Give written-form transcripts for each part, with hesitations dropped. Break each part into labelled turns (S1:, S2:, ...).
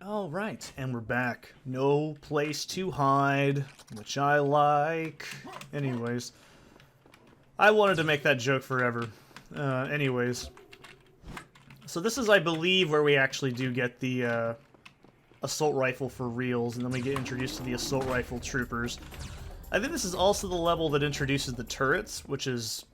S1: Alright, and we're back. No place to hide, which I like. Anyways. I wanted to make that joke forever. Anyways. So this is, I believe, where we actually do get the assault rifle for reals, and then we get introduced to the assault rifle troopers. I think this is also the level that introduces the turrets, which is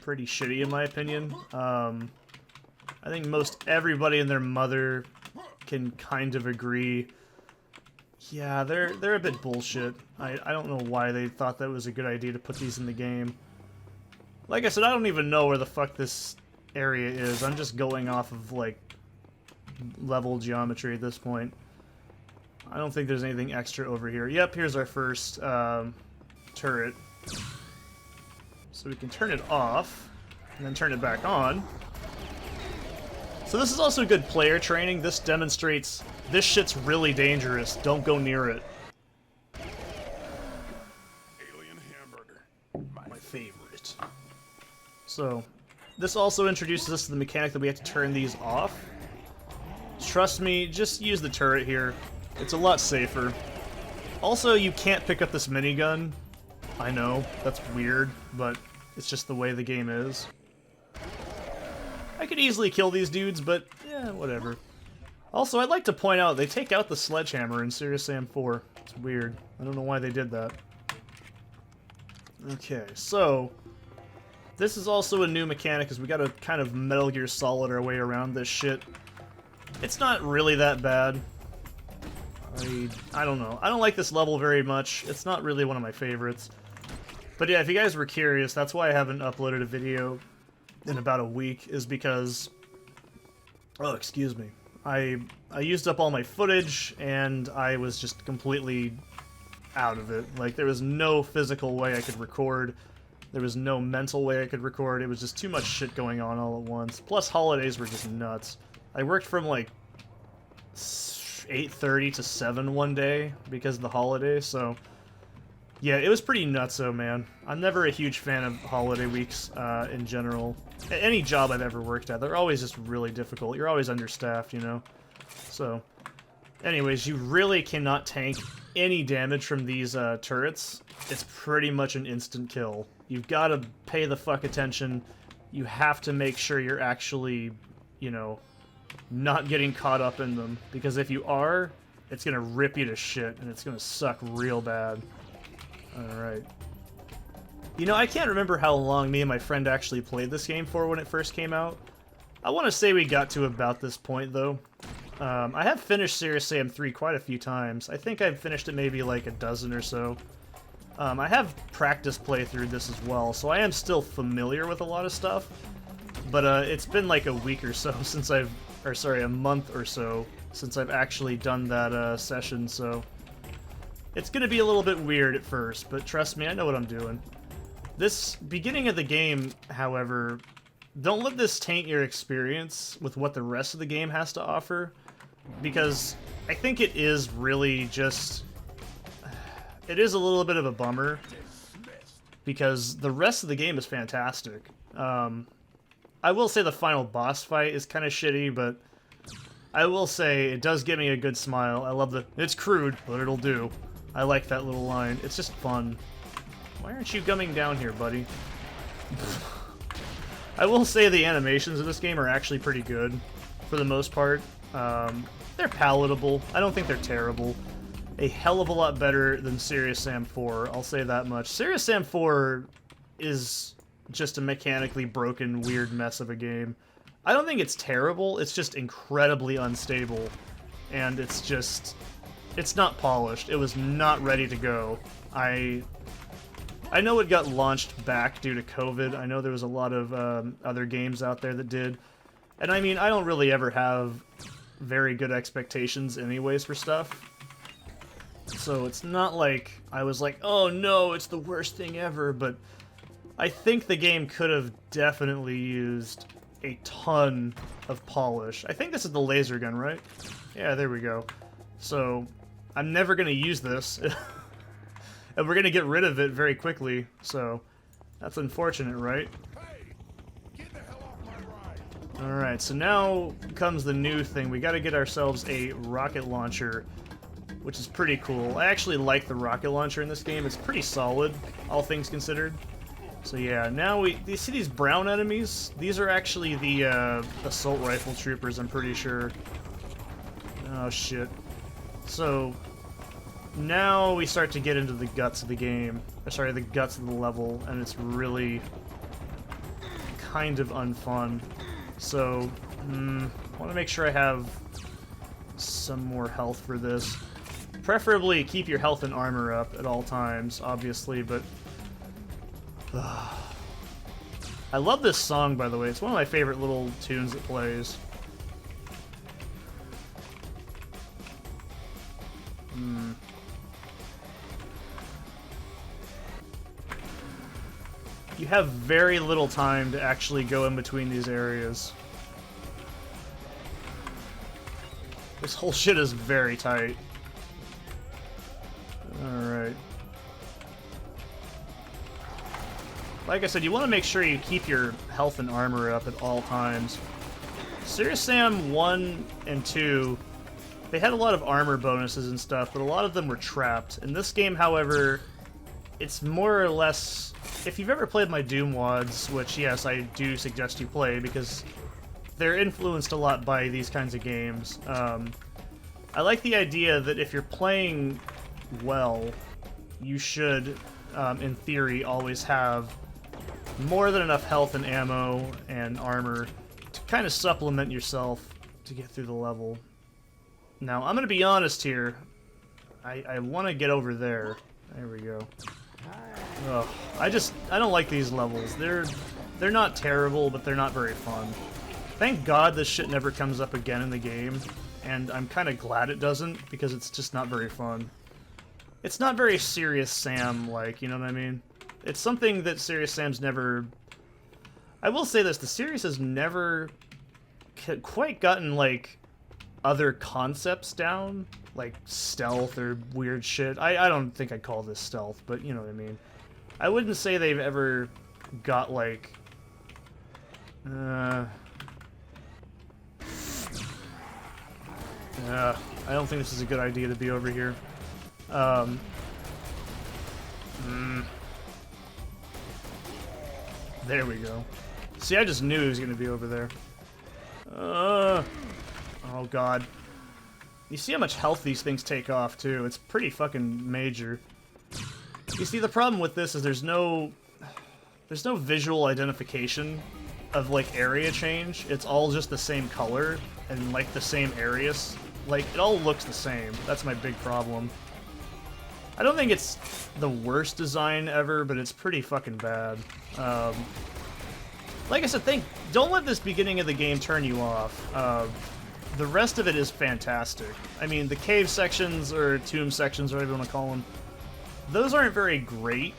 S1: pretty shitty in my opinion. I think most everybody and their mother can kind of agree. Yeah, they're a bit bullshit. I don't know why they thought that was a good idea to put these in the game. Like I said, I don't even know where the fuck this area is. I'm just going off of, like, level geometry at this point. I don't think there's anything extra over here. Yep, here's our first turret. So we can turn it off, and then turn it back on. So this is also good player training. This demonstrates this shit's really dangerous. Don't go near it.
S2: Alien hamburger.
S1: My favorite. So, this also introduces us to the mechanic that we have to turn these off. Trust me, just use the turret here. It's a lot safer. Also, you can't pick up this minigun. I know, that's weird, but it's just the way the game is. I could easily kill these dudes, but yeah, whatever. Also, I'd like to point out, they take out the sledgehammer in Serious Sam 4. It's weird. I don't know why they did that. Okay, so this is also a new mechanic, because we gotta kind of Metal Gear Solid our way around this shit. It's not really that bad. I don't know. I don't like this level very much. It's not really one of my favorites. But yeah, if you guys were curious, that's why I haven't uploaded a video in about a week, is because... Oh, excuse me. I used up all my footage, and I was just completely out of it. Like, there was no physical way I could record. There was no mental way I could record. It was just too much shit going on all at once. Plus, holidays were just nuts. I worked from, like, 8:30 to 7 one day because of the holiday, so... Yeah, it was pretty nutso, man. I'm never a huge fan of holiday weeks in general. Any job I've ever worked at, they're always just really difficult. You're always understaffed, you know? So, anyways, you really cannot tank any damage from these turrets. It's pretty much an instant kill. You've got to pay the fuck attention. You have to make sure you're actually, you know, not getting caught up in them. Because if you are, it's going to rip you to shit, and it's going to suck real bad. Alright. You know, I can't remember how long me and my friend actually played this game for when it first came out. I want to say we got to about this point, though. I have finished Serious Sam 3 quite a few times. I think I've finished it maybe like a dozen or so. I have practice playthrough this as well, so I am still familiar with a lot of stuff. But it's been like a week or so since I've... Or sorry, a month or so since I've actually done that session, so... It's gonna be a little bit weird at first, but trust me, I know what I'm doing. This beginning of the game, however, don't let this taint your experience with what the rest of the game has to offer, because I think it is really just... It is a little bit of a bummer, because the rest of the game is fantastic. I will say the final boss fight is kind of shitty, but I will say it does give me a good smile. I love the... It's crude, but it'll do. I like that little line. It's just fun. Why aren't you coming down here, buddy? I will say the animations of this game are actually pretty good, for the most part. They're palatable. I don't think they're terrible. A hell of a lot better than Serious Sam 4, I'll say that much. Serious Sam 4 is just a mechanically broken, weird mess of a game. I don't think it's terrible, it's just incredibly unstable. And it's just... It's not polished. It was not ready to go. I know it got launched back due to COVID. I know there was a lot of other games out there that did. And I mean, I don't really ever have very good expectations anyways for stuff. So it's not like I was like, oh no, it's the worst thing ever, but I think the game could have definitely used a ton of polish. I think this is the laser gun, right? Yeah, there we go. So... I'm never going to use this, and we're going to get rid of it very quickly, so that's unfortunate, right?
S2: Hey, get the hell off my ride.
S1: Alright, so now comes the new thing. We gotta get ourselves a rocket launcher, which is pretty cool. I actually like the rocket launcher in this game. It's pretty solid, all things considered. So yeah, now you see these brown enemies? These are actually the assault rifle troopers, I'm pretty sure. Oh shit. So now we start to get into the guts of the game. Sorry, the guts of the level, and it's really kind of unfun. So, want to make sure I have some more health for this. Preferably keep your health and armor up at all times, obviously, but... I love this song, by the way. It's one of my favorite little tunes that plays. You have very little time to actually go in between these areas. This whole shit is very tight. Alright. Like I said, you want to make sure you keep your health and armor up at all times. Serious Sam 1 and 2, they had a lot of armor bonuses and stuff, but a lot of them were trapped. In this game, however, it's more or less... If you've ever played my Doom WODs, which, yes, I do suggest you play, because they're influenced a lot by these kinds of games. I like the idea that if you're playing well, you should, in theory, always have more than enough health and ammo and armor to kind of supplement yourself to get through the level. Now, I'm going to be honest here. I want to get over there. There we go. Ugh, I don't like these levels. They're not terrible, but they're not very fun. Thank God this shit never comes up again in the game, and I'm kind of glad it doesn't, because it's just not very fun. It's not very Serious Sam-like, you know what I mean? It's something that Serious Sam's never... I will say this, the series has never quite gotten, like, other concepts down, like stealth or weird shit. I don't think I'd call this stealth, but you know what I mean. I wouldn't say they've ever got, like... I don't think this is a good idea to be over here. There we go. See, I just knew he was going to be over there. Oh god. You see how much health these things take off, too. It's pretty fucking major. You see, the problem with this is there's no visual identification of, like, area change. It's all just the same color and, like, the same areas. Like, it all looks the same. That's my big problem. I don't think it's the worst design ever, but it's pretty fucking bad. Like I said, don't let this beginning of the game turn you off. The rest of it is fantastic. I mean, the cave sections, or tomb sections, whatever you want to call them, those aren't very great,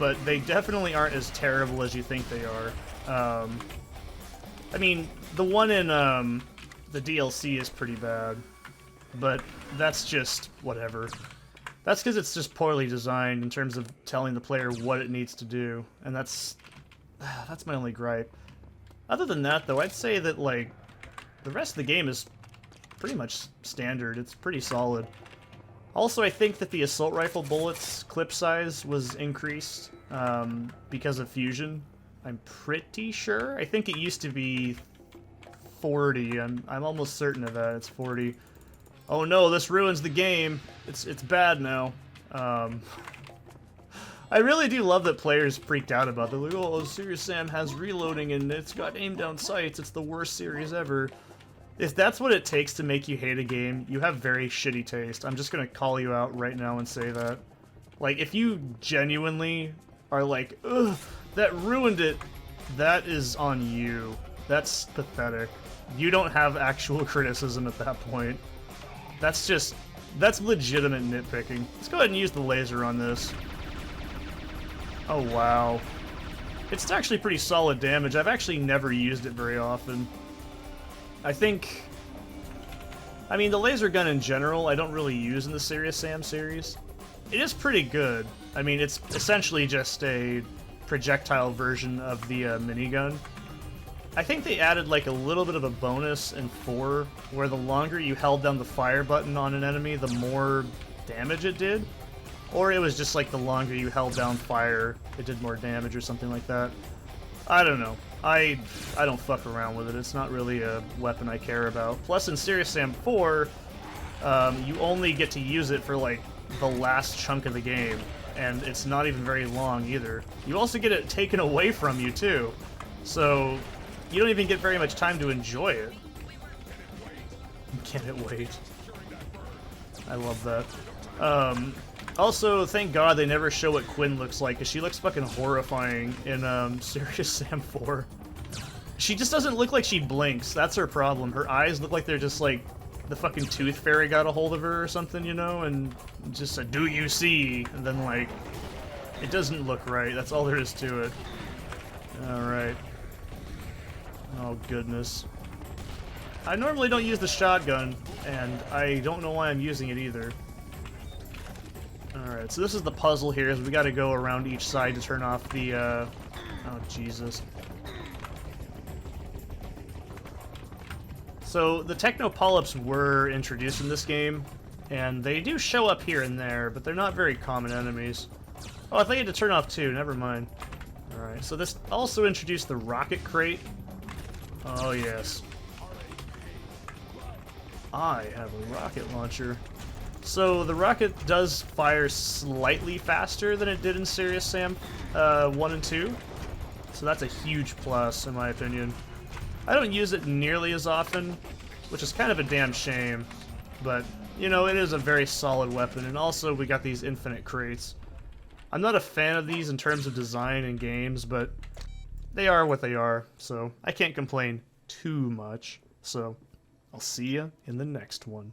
S1: but they definitely aren't as terrible as you think they are. I mean, the one in the DLC is pretty bad, but that's just whatever. That's because it's just poorly designed in terms of telling the player what it needs to do, and that's my only gripe. Other than that, though, I'd say that, like, the rest of the game is pretty much standard. It's pretty solid. Also, I think that the assault rifle bullets clip size was increased because of fusion. I'm pretty sure. I think it used to be 40. I'm almost certain of that. It's 40. Oh no, this ruins the game. It's bad now. I really do love that players freaked out about it. Like, oh, Serious Sam has reloading and it's got aim down sights. It's the worst series ever. If that's what it takes to make you hate a game, you have very shitty taste. I'm just gonna call you out right now and say that. Like, if you genuinely are like, ugh, that ruined it, that is on you. That's pathetic. You don't have actual criticism at that point. That's legitimate nitpicking. Let's go ahead and use the laser on this. Oh, wow. It's actually pretty solid damage. I've actually never used it very often. I mean, the laser gun in general, I don't really use in the Serious Sam series. It is pretty good. I mean, it's essentially just a projectile version of the minigun. I think they added like a little bit of a bonus in 4, where the longer you held down the fire button on an enemy, the more damage it did. Or it was just like the longer you held down fire, it did more damage or something like that. I don't know. I don't fuck around with it. It's not really a weapon I care about. Plus, in Serious Sam 4, you only get to use it for like the last chunk of the game, and it's not even very long either. You also get it taken away from you too, so you don't even get very much time to enjoy it. Can it wait? I love that. Also, thank God they never show what Quinn looks like, because she looks fucking horrifying in Serious Sam 4. She just doesn't look like she blinks. That's her problem. Her eyes look like they're just like the fucking tooth fairy got a hold of her or something, you know, and just said, "Do you see?" And then like, it doesn't look right. That's all there is to it. Alright. Oh, goodness. I normally don't use the shotgun, and I don't know why I'm using it either. Alright, so this is the puzzle here, is we gotta go around each side to turn off the, oh, Jesus. So, the Techno Polyps were introduced in this game, and they do show up here and there, but they're not very common enemies. Oh, I thought you had to turn off two, never mind. Alright, so this also introduced the rocket crate. Oh, yes. I have a rocket launcher. So the rocket does fire slightly faster than it did in Serious Sam 1 and 2. So that's a huge plus, in my opinion. I don't use it nearly as often, which is kind of a damn shame. But, you know, it is a very solid weapon, and also we got these infinite crates. I'm not a fan of these in terms of design and games, but they are what they are, so I can't complain too much. So, I'll see ya in the next one.